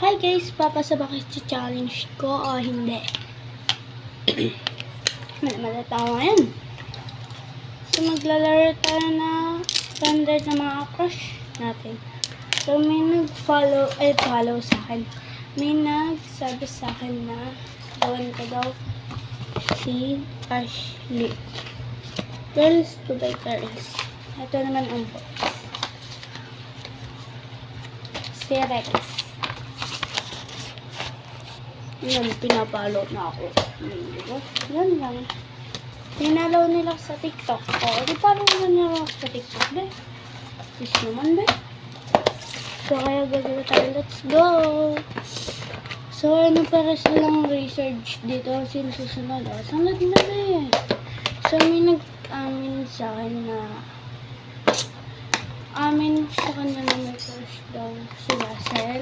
Hi guys, papasa ba kayo sa challenge ko o hindi? Malata ako ngayon. So maglalaro tayo na standard na mga crush natin. So may nag-follow sa akin. May nagsabi sa akin na gawin ko daw si Ashley. Girls to by girls. Ito naman ang box. Si Rex. Yan, pinapalo na ako. Diba? Yan lang. Pinalaw nila sa TikTok. O, di parang nila sa TikTok, be. Please naman, be. So, kaya gagawin tayo. Let's go! So, ano para silang research dito? Sino susunod? O, sunod na, be. So, may nag-amin sa akin na may crush daw si Russell.